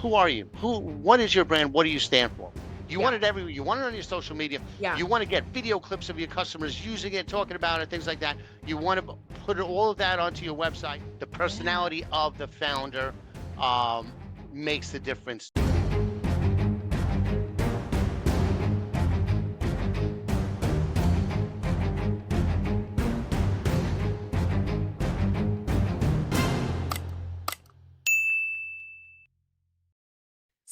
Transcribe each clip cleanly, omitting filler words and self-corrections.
Who are you? What is your brand? What do you stand for? You want Yeah. it everywhere. You want it on your social media. Yeah. You want to get video clips of your customers using it, talking about it, things like that. You want to put all of that onto your website. The Yeah. personality of the founder um, makes the difference.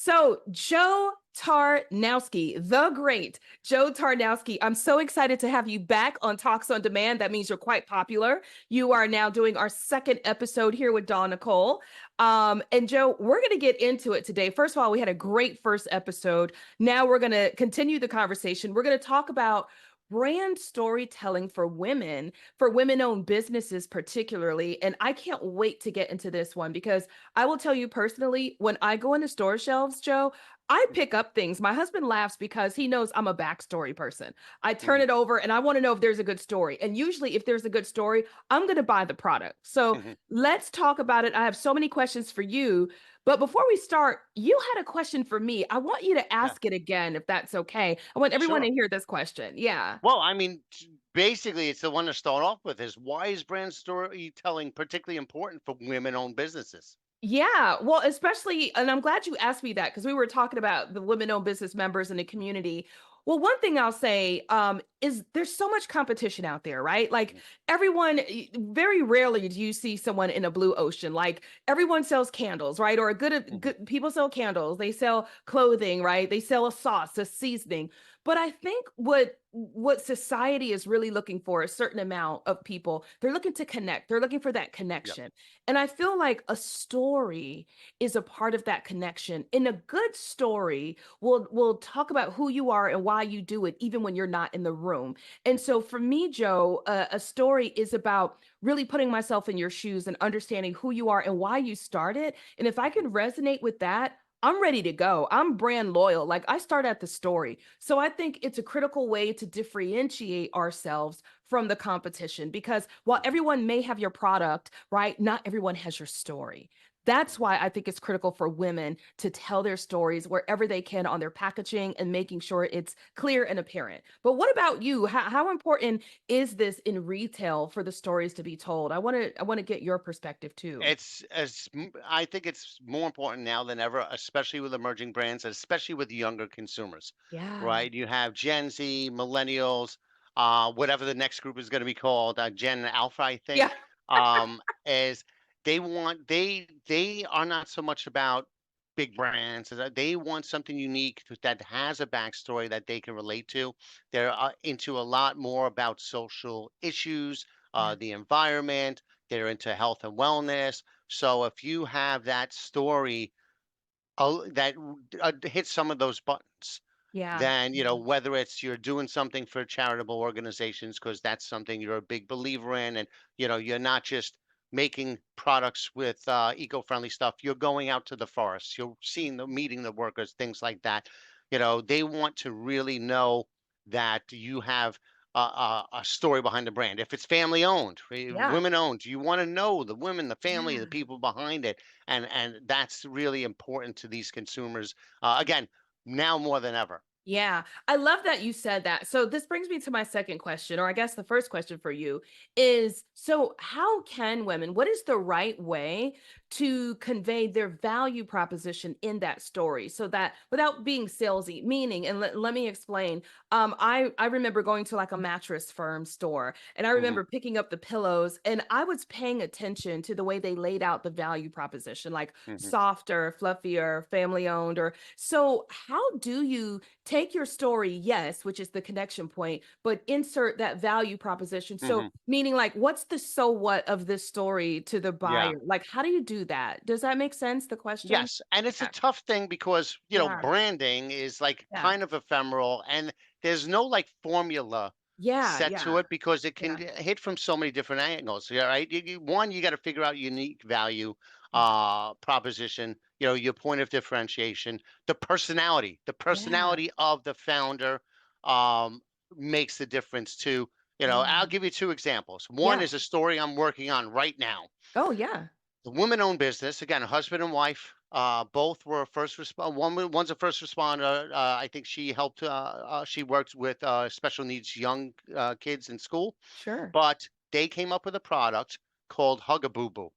So, Joe Tarnowski, the great Joe Tarnowski, I'm so excited to have you back on Talks on Demand. That means you're quite popular. You are now doing our second episode here with Dawn Nicole. And Joe, we're going to get into it today. First of all, we had a great first episode. Now we're going to continue the conversation. We're going to talk about brand storytelling for women-owned businesses particularly. And I can't wait to get into this one because I will tell you personally, when I go into store shelves, Joe, I pick up things. My husband laughs because he knows I'm a backstory person. I turn Mhm, it over and I want to know if there's a good story. And usually, if there's a good story, I'm going to buy the product. So mhm. let's talk about it. I have so many questions for you. But before we start, you had a question for me. I want you to Yeah, ask it again, if that's okay. I want everyone sure. to hear this question. Yeah. Well, I mean, basically, it's the one to start off with is why is brand storytelling particularly important for women-owned businesses? Yeah, well, especially, and I'm glad you asked me that because we were talking about the women-owned business members in the community. Well, one thing I'll say is there's so much competition out there, right? Like Mhm, very rarely do you see someone in a blue ocean. Like everyone sells candles, right? Or mhm. good people sell candles. They sell clothing, right? They sell a sauce, a seasoning. But I think what society is really looking for, a certain amount of people, they're looking to connect. They're looking for that Yep. connection. And I feel like a story is a part of that connection. In a good story, we'll talk about who you are and why you do it, even when you're not in the room. And so for me, Joe, a story is about really putting myself in your shoes and understanding who you are and why you started. And if I Mhm. can resonate with that, I'm ready to go. I'm brand loyal. Like I start at the story. So I think it's a critical way to differentiate ourselves from the competition because while Mhm. everyone may have your product, right, not everyone has your story. That's Mhm. why I think it's critical for women to tell their stories wherever they can on their packaging and making sure it's clear and apparent. But what about you? How important is this in retail for the stories to be told? I want to get your perspective too. I think it's more important now than ever, especially with emerging brands, especially with younger consumers, Yeah. right? You have Gen Z, millennials, whatever the next group is going to be called, Gen Alpha, I Yeah. think, is they are not so much about big brands. They want something unique that has a backstory that they can relate to. They're into a lot more about social issues, Yeah. the environment. They're into health and wellness. So if you have that story that hits some of those buttons, Yeah. then Yeah. whether it's you're doing something for charitable organizations because that's something you're a big believer in, and you're not just making products with eco-friendly stuff. You're going out to the forest. You're seeing the meeting the workers, things like that. They want to really know that you have a story behind the brand. If it's family owned, Yeah. women owned, you want to know the women, the family, the Yeah. people behind it, and that's really important to these consumers. Again, now more than ever. Yeah, I love that you said that. So this brings me to my second question, or I guess the first question for you is, so how can women, what is the right way to convey their value proposition in that story so that without being salesy, meaning, and let me explain. I remember going to like a mattress firm store and I Mhm, remember picking up the pillows and I was paying attention to the way they laid out the value proposition, like mhm. softer, fluffier, family owned, or so how do you take your story, yes, which is the connection point, but insert that value proposition. So, Mhm. meaning like, what's the so what of this story to the Yeah. buyer? Like, how do you do that? Does that make sense? The question? Yes, and it's a Yeah. tough thing because, Yeah. branding is like Yeah. kind of ephemeral and there's no like formula Yeah. set to Yeah. it because it can Yeah. hit from so many different angles. Yeah, right. One, you got to figure out unique value Yeah. proposition, your point of differentiation, the Yeah. personality of the founder um makes the difference too. I'll Yeah. give you two examples. One Yeah. is a story I'm working on right now. Oh, yeah. The women-owned business, again, a husband and wife. Both were first responder. One's a first responder. I think she helped. She worked with special needs young kids in school, Sure. but they came up with a product called Hug-a-Boo-Boo,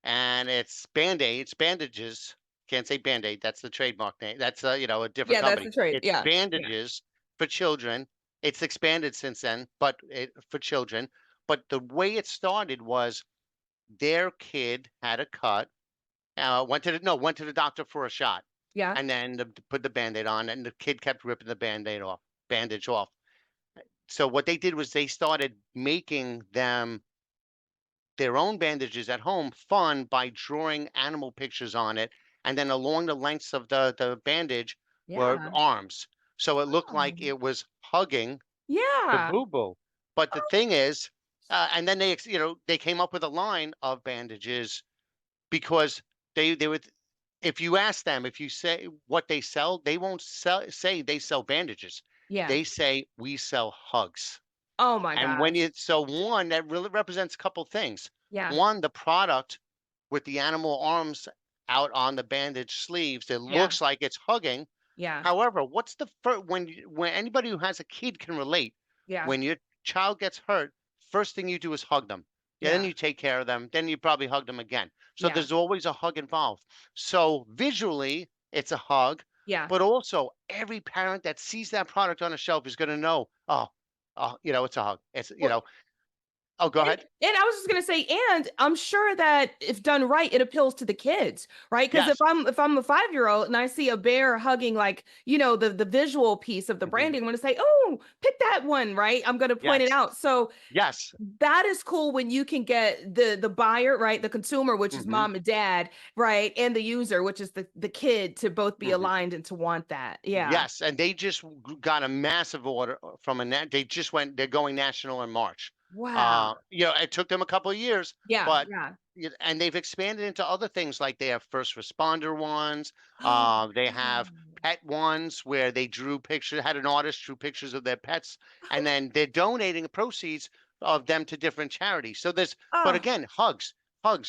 and it's Band-Aids, bandages. Can't say Band-Aid. That's the trademark name. That's a different Yeah, that's company. the trade. It's Yeah. Yeah. bandages for children. It's expanded since then, but for children. But the way it started was their kid had a cut, went to the doctor for a shot, Yeah. and then put the Band-Aid on, and the kid kept ripping the bandage off. So what they did was they started making them their own bandages at home fun by drawing animal pictures on it, and then along the lengths of the bandage were Yeah. arms. So it looked Oh. like it was hugging the Yeah. boo-boo. But the thing is, and then they came up with a line of bandages because they would if you ask them, if you say what they sell, they won't say they sell bandages. Yeah. They say we sell hugs. Oh my And when gosh. you so one that really represents a couple things. Yeah. One, the product with the animal arms out on the bandage sleeves, it Yeah. looks like it's hugging. Yeah. However, what's the first when anybody who has a kid can relate, Yeah. when your child gets hurt, first thing you do is hug them. Yeah, then Yeah. you take care of them, then you probably hug them again. So Yeah. there's always a hug involved. So visually, it's a hug, Yeah. but also every parent that sees that product on a shelf is going to know, it's a hug. Oh, go ahead. And I was just gonna say, and I'm sure that if done right, it appeals to the kids, right? Because if Yes. I'm a 5-year-old and I see a bear hugging, like, the visual piece of the Mhm. branding, I'm gonna say, oh, pick that one, right? I'm gonna point it Yes. out. So Yes. that is cool when you can get the buyer, right? The consumer, which is Mhm. mom and dad, right? And the user, which is the kid, to both be Mhm. aligned and to want that. Yeah. Yes, and they just got a massive order from they're going national in March. Wow. It took them a couple of years, Yeah. but Yeah. and they've expanded into other things like they have first responder ones. They have pet ones where they had an artist drew pictures of their pets, and then they're donating the proceeds of them to different charities. So but Oh, again, hugs,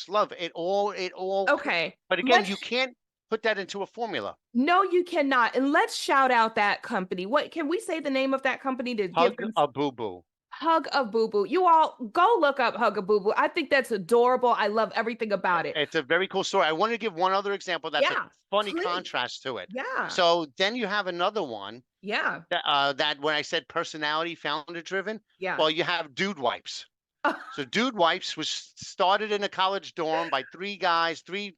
love it all. okay. But again, you Let's can't put that into a formula. No, you cannot. And let's shout out that company. What can we say the name of that company to give Hug them a boo boo. Hug of Boo Boo? You all go look up Hug of Boo Boo. I think that's adorable. I love everything about it. It's a very cool story. I want to give one other example that's a Yeah, funny please. contrast to it. Yeah. So then you have another one Yeah. that when I said personality founder driven, Yeah. well, you have Dude Wipes. So Dude Wipes was started in a college dorm by three guys, three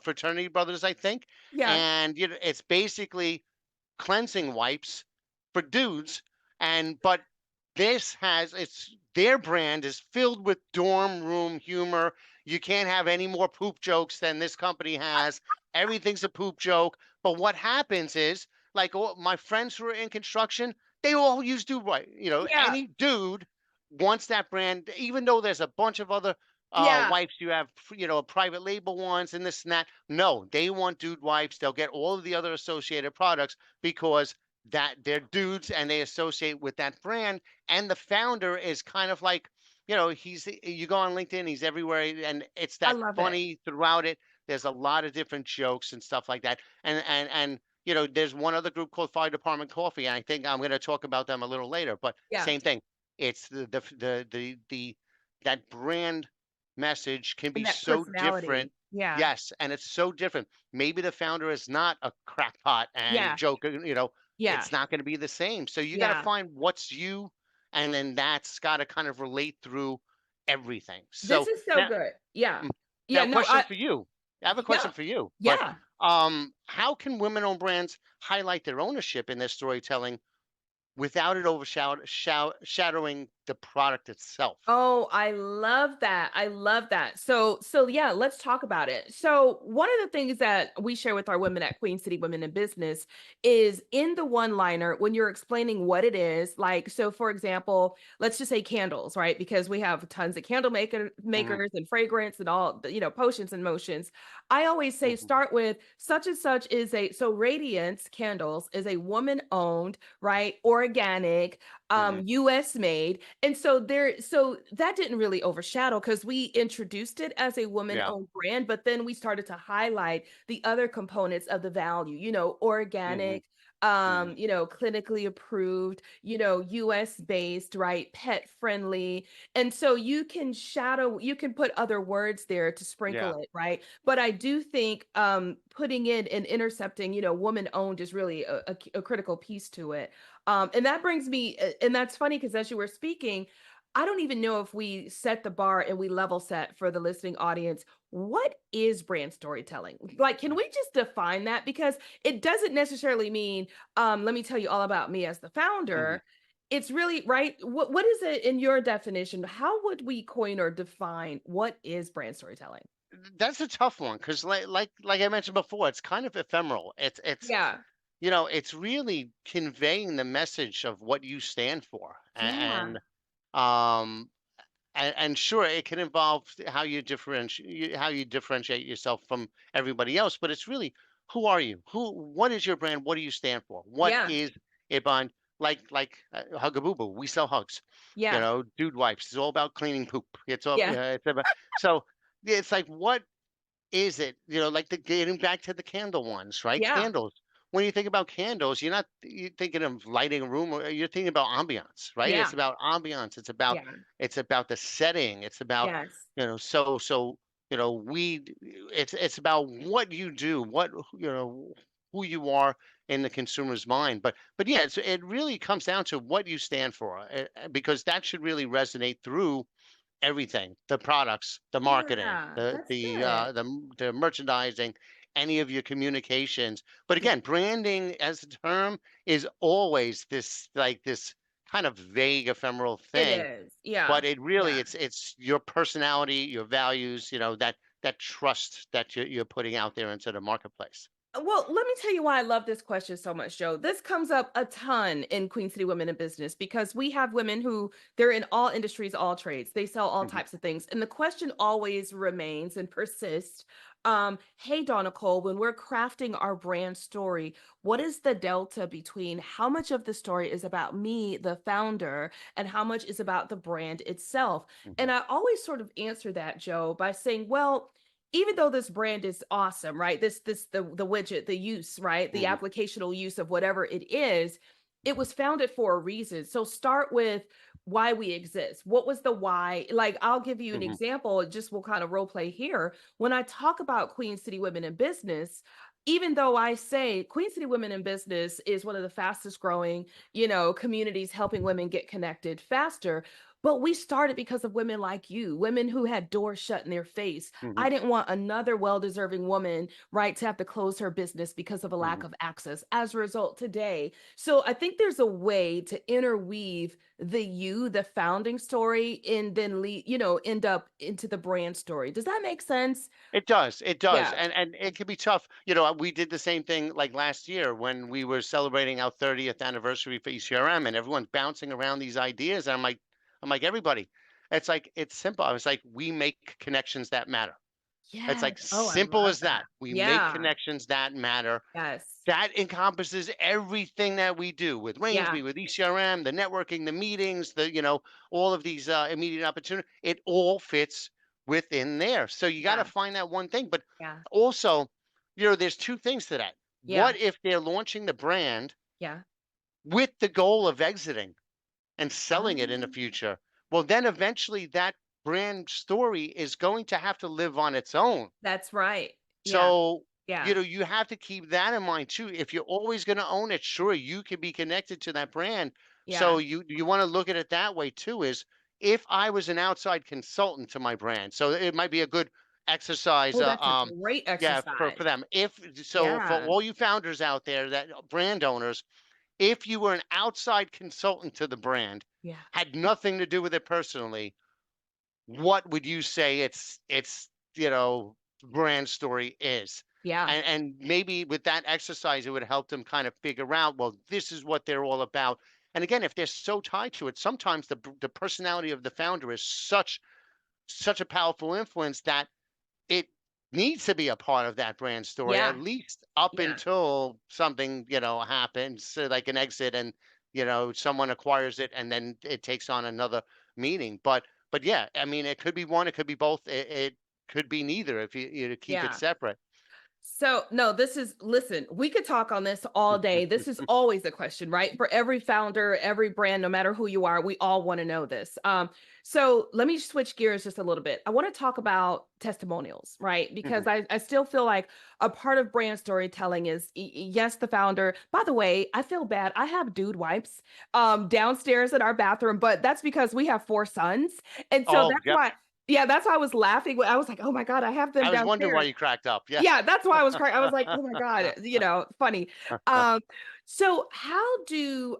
fraternity brothers, I think, Yeah. and it's basically cleansing wipes for dudes, but this has it's their brand is filled with dorm room humor. You can't have any more poop jokes than this company has. Everything's a poop joke. But what happens is, like all my friends who are in construction, they all use dude wipe. Yeah. Any dude wants that brand, even though there's a bunch of other Yeah. wipes you have, private label ones and this and that. No, they want dude wipes. They'll get all of the other associated products because that they're dudes and they associate with that brand. And the founder is kind of like, you go on LinkedIn, he's everywhere, and it's I that love it. funny throughout it. There's a lot of different jokes and stuff like that. And there's one other group called Fire Department Coffee, and I think I'm going to talk about them a little later. But Yeah. same thing. It's the that brand message can And be that so different. personality. Yeah. Yes, and it's so different. Maybe the founder is not a crackpot and Yeah. joke, Yeah. it's not going to be the same. So you got to Yeah. find what's you, and then that's got to kind of relate through everything. This So is so now, good. Yeah. mm, Yeah. now, No, question for you. I have a question yeah. for you. But Yeah. how can women-owned brands highlight their ownership in their storytelling without it shadowing the product itself? Oh, I love that. I love that. So yeah, let's talk about it. So one of the things that we share with our women at Queen City Women in Business is in the one-liner when you're explaining what it is, like, so for example, let's just say candles, right? Because we have tons of candle Hmm. makers and fragrance and all the, potions and motions. I always say Hmm. start with such and such is a so Radiance Candles is a woman-owned, right? Organic, Mhm. US made. And so so that didn't really overshadow because we introduced it as a Yeah. woman-owned brand, but then we started to highlight the other components of the value, Mhm. organic, Mhm. clinically approved, US based, right? Pet friendly. And so you can put other words there to sprinkle Yeah. it, right? But I do think putting in and intercepting, woman owned is really a critical piece to it. And that brings me, and that's funny because as you were speaking, I don't even know if we set the bar and we level set for the listening audience. What is brand storytelling? Like, can we just define that? Because it doesn't necessarily mean, let me tell you all about me as the Mhm. founder. It's really right. What is it in your definition? How would we coin or define what is brand storytelling? That's a tough one because, like I mentioned before, it's kind of ephemeral. Yeah. It's really conveying the message of what you stand for, Yeah. um, and sure, it can involve how you differentiate yourself from everybody else. But it's really, who are you? What is your brand? What do you stand for? What Yeah. is it bond? Like Hugaboo, we sell hugs. Yeah. Dude wipes. It's all about cleaning poop. It's all Yeah. yeah. It's about so. Yeah, it's like, what is it? Like the getting back to the candle ones, right? Yeah. Candles. When you think about candles, you're thinking of lighting a room, or you're thinking about ambiance, right? Yeah. It's about ambiance. Yeah. It's about the setting. It's about, Yes. we it's about what you do, who you are in the consumer's mind. But yeah, it really comes down to what you stand for, because that should really resonate through everything, the products, the marketing, Yeah. That's good. the merchandising, any of your communications. But Yeah. again, branding as a term is always this kind of vague, ephemeral It thing. is. Yeah. But it really, Yeah. it's your personality, your values, that trust that you're putting out there into the marketplace. Well, let me tell you why I love this question so much, Joe. This comes up a ton in Queen City Women in Business because we have women who they're in all industries, all trades. They sell all Mhm, types of things. And the question always remains and persists. Hey, Dawn Nicole, when we're crafting our brand story, what is the delta between how much of the story is about me, the founder, and how much is about the brand itself? mhm, And I always sort of answer that, Joe, by saying, well, even though this brand is awesome, right? The widget, the use, right? The mhm, applicational use of whatever it is, it was founded for a reason. So start with why we exist. What was the why? Like, I'll give you an mhm, example. It just will kind of role play here. When I talk about Queen City Women in Business, even though I say Queen City Women in Business is one of the fastest growing, communities helping women get connected faster, but we started because of women like you, women who had doors shut in their face. mhm, I didn't want another well-deserving woman, right, to have to close her business because of a lack mhm. of access. As a result, today. So I think there's a way to interweave the founding story, and then end up into the brand story. Does that make sense? It does, Yeah. and it can be tough. We did the same thing like last year when we were celebrating our 30th anniversary for ECRM, and everyone's bouncing around these ideas. And I'm like, everybody, it's simple. I was like, we make connections that matter. It's Yes. like Oh, I simple love as that. that. We make Yeah. connections that matter. Yes. That encompasses everything that we do with Yeah. RangeMe, with ECRM, the networking, the meetings, all of these immediate opportunities. It all fits within there. So you got to Yeah. find that one thing. But Yeah. also, there's two things to that. Yeah. What if they're launching the brand Yeah. with the goal of exiting and selling it in the Um, future? Well, then eventually that brand story is going to have to live on its own. that's right. Yeah. So, Yeah. you have to keep that in mind too. If you're always going to own it, sure, you can be connected to that brand. So Yeah. you want to look at it that way too, is if I was an outside consultant to my brand. So it might be a good exercise, Oh, that's a great yeah, for exercise. them. If so, for Yeah. all you founders out there, that brand owners, if you were an outside consultant to the brand, Yeah. had nothing to do with it personally, what would you say its brand story is? Yeah. And maybe with that exercise, it would help them kind of figure out, well, this is what they're all about. And again, if they're so tied to it, sometimes the personality of the founder is such a powerful influence that it needs to be a part of that brand story, at Yeah. least up Yeah. until something happens, like an exit, and someone acquires it and then it takes on another meaning. But yeah, I mean, it could be one, it could be both, it could be neither if you keep it Yeah. separate. So, no, listen, we could talk on this all day. This is always a question, right? For every founder, every brand, no matter who you are, we all want to know this. So let me switch gears just a little bit. I want to talk about testimonials, right? Because Mhm. I still feel like a part of brand storytelling is yes, the founder. By the way, I feel bad. I have dude wipes downstairs in our bathroom, but that's because we have 4 sons. And so Oh, that's yep. why, yeah, that's why I was laughing. I was like, oh my God, I have them I was wondering why downstairs. you cracked up. Yeah. Yeah, that's why I was crying. I was like, "Oh my God," funny. Um, so how do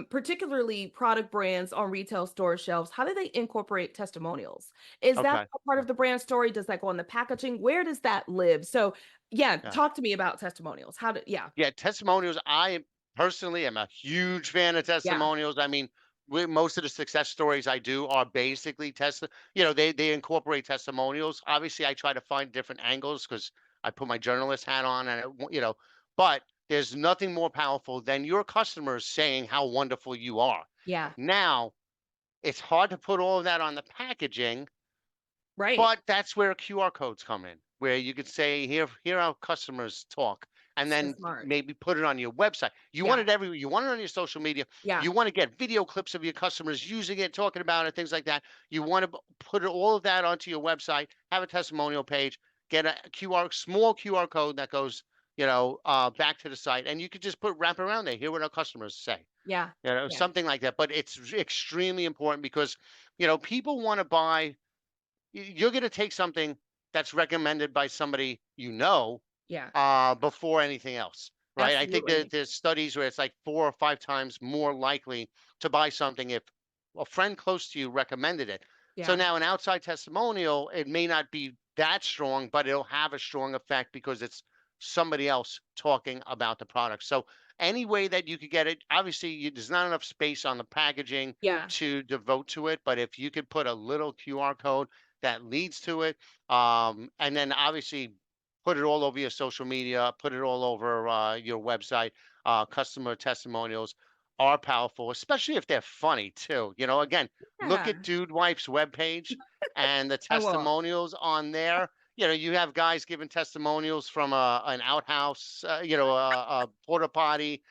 particularly product brands on retail store shelves, how do they incorporate testimonials? Is that Okay. a part of the brand story? Does that go on the packaging? Where does that live? So yeah, Yeah. talk to me about testimonials. Yeah, Yeah, testimonials. I personally am a huge fan of yeah, testimonials. I mean, most of the success stories I do are basically they incorporate testimonials. Obviously, I try to find different angles because I put my journalist hat on, and but there's nothing more powerful than your customers saying how wonderful you are. yeah, Now, it's hard to put all of that on the packaging, right. but that's where QR codes come in, where you could say, here our customers talk, and So then smart. maybe put it on your website. You want Yeah, it everywhere. You want it on your social media. yeah, You want to get video clips of your customers using it, talking about it, things like that. You want to put all of that onto your website, have a testimonial page, get a small QR code that goes, back to the site, and you could just wrap around there. Hear what our customers say, yeah, yeah, something like that. But it's extremely important because, people want to buy you're going to take something that's recommended by somebody yeah. before anything else, right? I think that Absolutely. there's studies where it's like 4 or 5 times more likely to buy something if a friend close to you recommended it. So Yeah, now an outside testimonial, it may not be that strong, but it'll have a strong effect because it's somebody else talking about the product. So any way that you could get it, obviously there's not enough space on the packaging yeah, to devote to it, but if you could put a little QR code that leads to it, and then obviously put it all over your social media, put it all over your website. Customer testimonials are powerful, especially if they're funny too. Again, look yeah. at Dude Wife's webpage and the I will. testimonials on there. You have guys giving testimonials from an outhouse, a porta potty.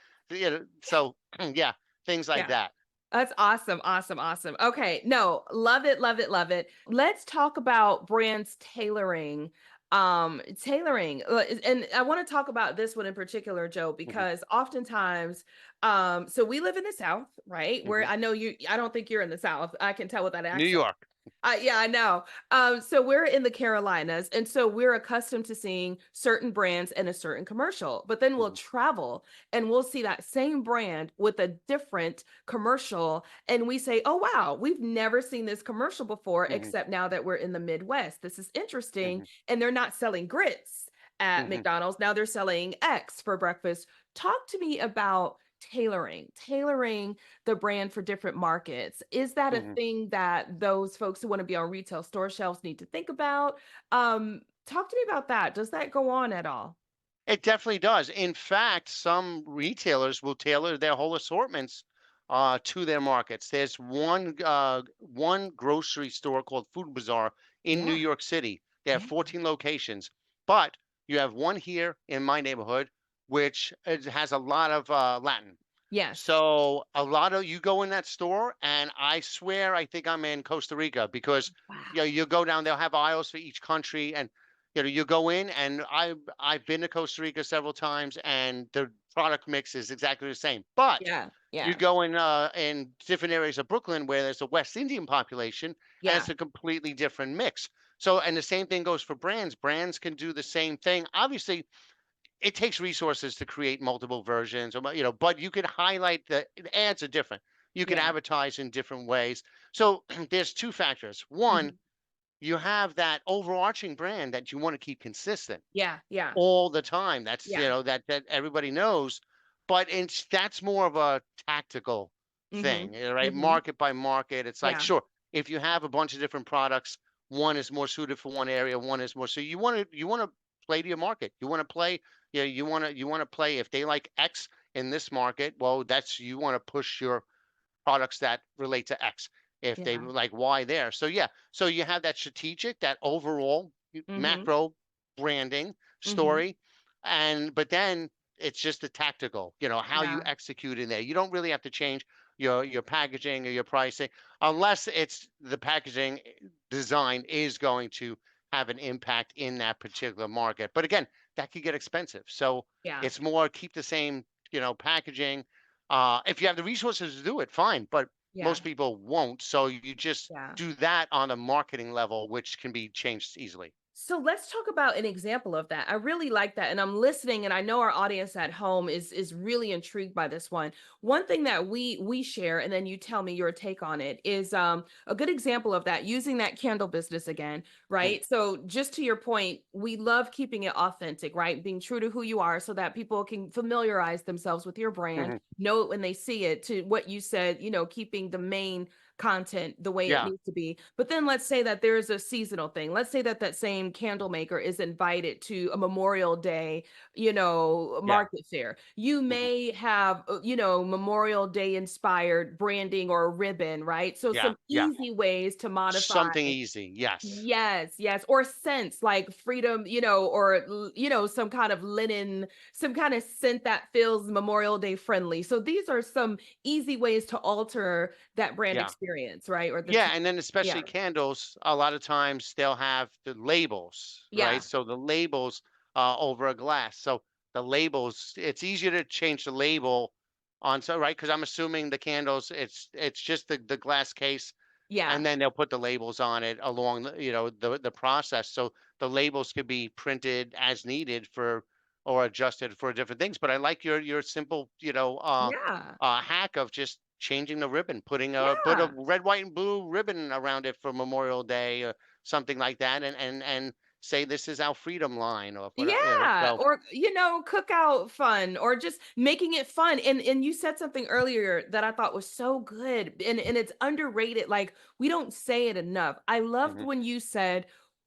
So yeah, things like Yeah. that. That's awesome, awesome, awesome. Okay, no, love it, love it, love it. Let's talk about brands tailoring. And I want to talk about this one in particular, Joe, Hmm. because oftentimes, so we live in the South, right? Where Hmm. I know I don't think you're in the South. I can tell with that New accent. York. Yeah, I know. So we're in the Carolinas, and so we're accustomed to seeing certain brands in a certain commercial, but then we'll Hmm. travel and we'll see that same brand with a different commercial, and we say, "Oh wow, we've never seen this commercial before, Hmm. except now that we're in the Midwest. This is interesting." Hmm. And they're not selling grits at Hmm. McDonald's. Now they're selling X for breakfast. Talk to me about tailoring the brand for different markets. Is that a Hmm. thing that those folks who want to be on retail store shelves need to think about? Talk to me about that. Does that go on at all? It definitely does. In fact, some retailers will tailor their whole assortments to their markets. There's one grocery store called Food Bazaar in New Yeah. York City. They have Yeah. 14 locations, but you have one here in my neighborhood, which has a lot of Latin. Yes. So a lot of you go in that store, and I swear I think I'm in Costa Rica because Wow. you go down, they'll have aisles for each country, and you go in, and I've been to Costa Rica several times, and the product mix is exactly the same. But Yeah. you Yeah. go in different areas of Brooklyn where there's a West Indian population, and Yeah. it's a completely different mix. So, and the same thing goes for brands. Brands can do the same thing. Obviously, it takes resources to create multiple versions or but you could highlight the ads are different. You can Yeah. advertise in different ways. So there's two factors. One, Mhm. you have that overarching brand that you want to keep consistent Yeah. Yeah. all the time. That's Yeah. that everybody knows, but that's more of a tactical thing, Mhm. right? Mhm. Market by market. It's like, Yeah. sure, if you have a bunch of different products, one is more suited for one area, one is more. So you want to play to your market. You want to play. Yeah, you want to play if they like X. in this market, well, that's you want to push your products that relate to X. If they Yeah. like Y there. So yeah, so you have that strategic, that overall Mm-hmm. macro branding Mm-hmm. story. And but then it's just the tactical, how you Yeah. execute in there. You don't really have to change your packaging or your pricing unless it's the packaging design is going to have an impact in that particular market. But again, that could get expensive. So Yeah. it's more keep the same, packaging. If you have the resources to do it, fine, but Yeah. most people won't. So you just Yeah. do that on a marketing level, which can be changed easily. So let's talk about an example of that. I really like that, and I'm listening, and I know our audience at home is really intrigued by this one. One thing that we share, and then you tell me your take on it, is a good example of that using that candle business again, Mhm, right? So just to your point, we love keeping it authentic, right? Being true to who you are, so that people can familiarize themselves with your brand, mhm. know it when they see it. To what you said, keeping the main content the way it Yeah, needs to be. But then let's say that there's a seasonal thing. Let's say that that same candle maker is invited to a Memorial Day, yeah, market fair. You mhm, may have, Memorial Day inspired branding or a ribbon, right? So yeah, some yeah. easy ways to modify. Something easy. Yes. Yes, yes, or scents like freedom, or some kind of linen, some kind of scent that feels Memorial Day friendly. So these are some easy ways to alter that brand Yeah. experience, right? Or Yeah, and then yeah, especially candles, a lot of times they'll have the labels, right? yeah, So the labels over a glass. So the labels, it's easier to change the label on so right because I'm assuming the candles, it's just the glass case, yeah, and then they'll put the labels on it along the process. So the labels could be printed as needed for or adjusted for different things. But I like your simple yeah, hack of just changing the ribbon, put a yeah. red, white, and blue ribbon around it for Memorial Day or something like that, and say this is our freedom line or whatever. Yeah, So or cookout fun, or just making it fun. And you said something earlier that I thought was so good, and it's underrated. Like, we don't say it enough. I loved mhm, when you said,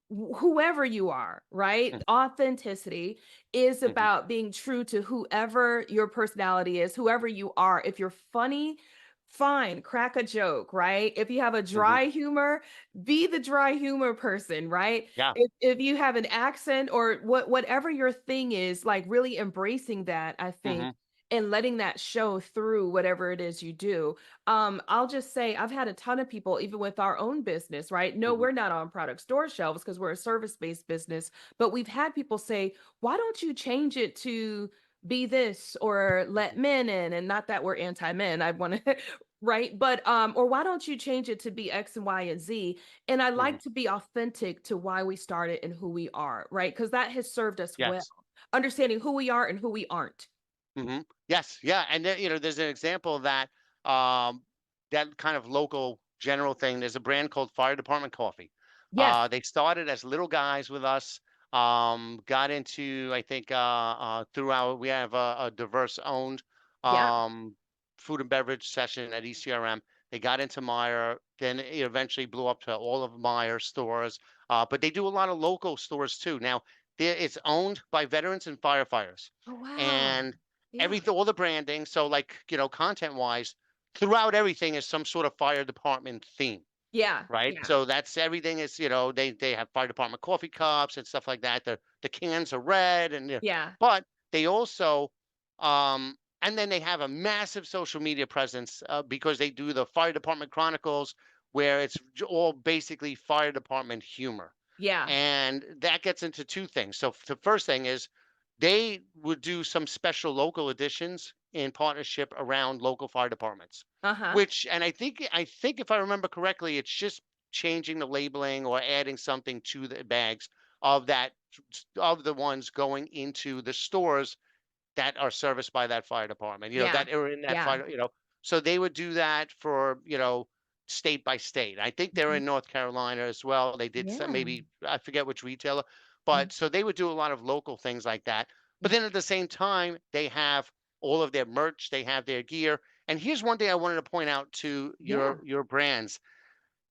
whoever you are, right? mhm, Authenticity is mhm, about being true to whoever your personality is, whoever you are. If you're funny, fine, crack a joke, right? If you have a mhm. dry humor, be the dry humor person, right? Yeah. If you have an accent, or whatever your thing is, like, really embracing that, I think, Hmm. and letting that show through whatever it is you do. I'll just say I've had a ton of people, even with our own business, right? No, Hmm. we're not on product store shelves because we're a service-based business, but we've had people say, why don't you change it to be this, or let men in? And not that we're anti-men, I want to right? But or why don't you change it to be X and Y and Z? And I Hmm. like to be authentic to why we started and who we are, right? Because that has served us well. Yes. Understanding who we are and who we aren't. Yes, yeah, and then, there's an example of that, that kind of local general thing. There's a brand called Fire Department Coffee. Yes. They started as little guys with us, got into, I think, through we have a diverse owned Yeah. um, food and beverage session at ECRM. They got into Meyer, then it eventually blew up to all of Meyer stores, but they do a lot of local stores too. Now, it's owned by veterans and firefighters, Oh, wow. and Yeah. everything, all the branding. So like, content wise, throughout everything is some sort of fire department theme, Yeah. right? Yeah. So that's everything is, they have fire department coffee cups and stuff like that. The cans are red and Yeah. but they also and then they have a massive social media presence because they do the fire department chronicles where it's all basically fire department humor. Yeah. And that gets into two things. So the first thing is they would do some special local editions in partnership around local fire departments, Uh-huh. which, and I think if I remember correctly, it's just changing the labeling or adding something to the bags of that of the ones going into the stores that are serviced by that fire department, Yeah. that are in that Yeah. fire. So they would do that for, state by state. I think they're Mhm. in North Carolina as well. They did some, Yeah. maybe, I forget which retailer, Mhm. but so they would do a lot of local things like that. But then at the same time, they have all of their merch, they have their gear. And here's one thing I wanted to point out to Yeah. your brands.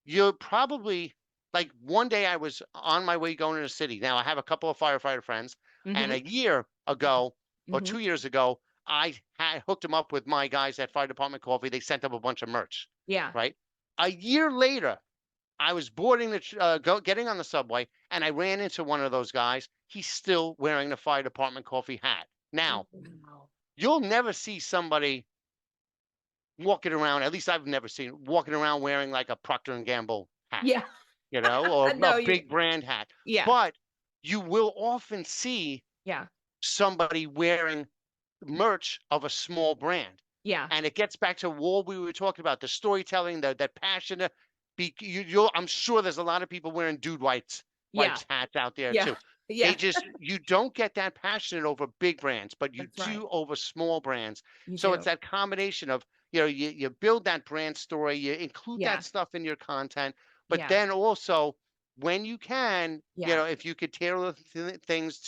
You're probably like one day I was on my way going to the city. Now I have a couple of firefighter friends, and Mhm. a year ago or Mhm. 2 years ago, I had hooked him up with my guys at Fire Department Coffee. They sent up a bunch of merch, Yeah. right? A year later, I was boarding getting on the subway, and I ran into one of those guys. He's still wearing the Fire Department Coffee hat. Now, Wow. you'll never see somebody walking around, at least I've never seen, walking around wearing like a Procter& and Gamble hat, Yeah. or a No, you big brand hat. yeah. But you will often see Yeah. somebody wearing merch of a small brand. Yeah. And it gets back to what we were talking about, the storytelling, that passion. I'm sure there's a lot of people wearing Dude Yeah. Wipes hats out there Yeah. too. Yeah. You don't get that passionate over big brands, but you That's right. do over small brands. You So it's do. that combination of, you build that brand story, you include that Yeah. stuff in your content, but Yeah. then also when you can, Yeah. if you could tailor things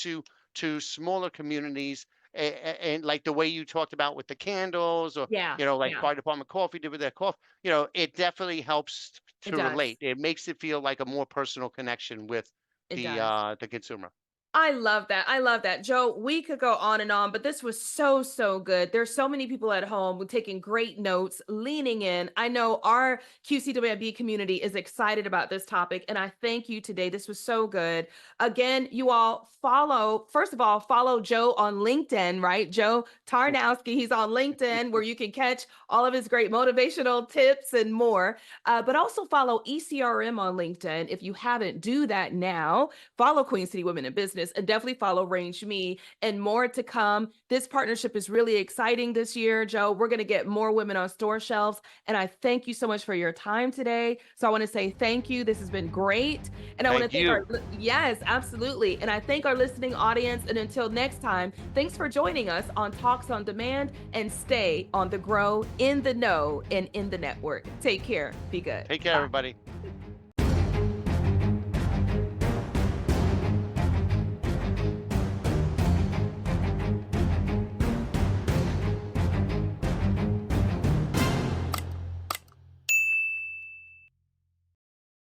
to smaller communities, and like the way you talked about with the candles, or Yeah. like Yeah. Fire Department Coffee did with their coffee, it definitely helps It to does. relate. It makes it feel like a more personal connection with It the does. uh the consumer. I love that. I love that. Joe, we could go on and on, but this was so, so good. There's so many people at home taking great notes, leaning in. I know our QCWIB community is excited about this topic, and I thank you today. This was so good. Again, you all first of all, follow Joe on LinkedIn, right? Joe Tarnowski, he's on LinkedIn where you can catch all of his great motivational tips and more. But also follow ECRM on LinkedIn. If you haven't, do that now. Follow Queen City Women in Business and definitely follow RangeMe and more to come. This partnership is really exciting this year, Joe. We're going to get more women on store shelves. And I thank you so much for your time today. So I want to say thank you. This has been great. And I want to Thank thank you. yes, absolutely. And I thank our listening audience. And until next time, thanks for joining us on Talks on Demand, and stay on the grow, in the know, and in the network. Take care. Be good. Take care, Bye. everybody.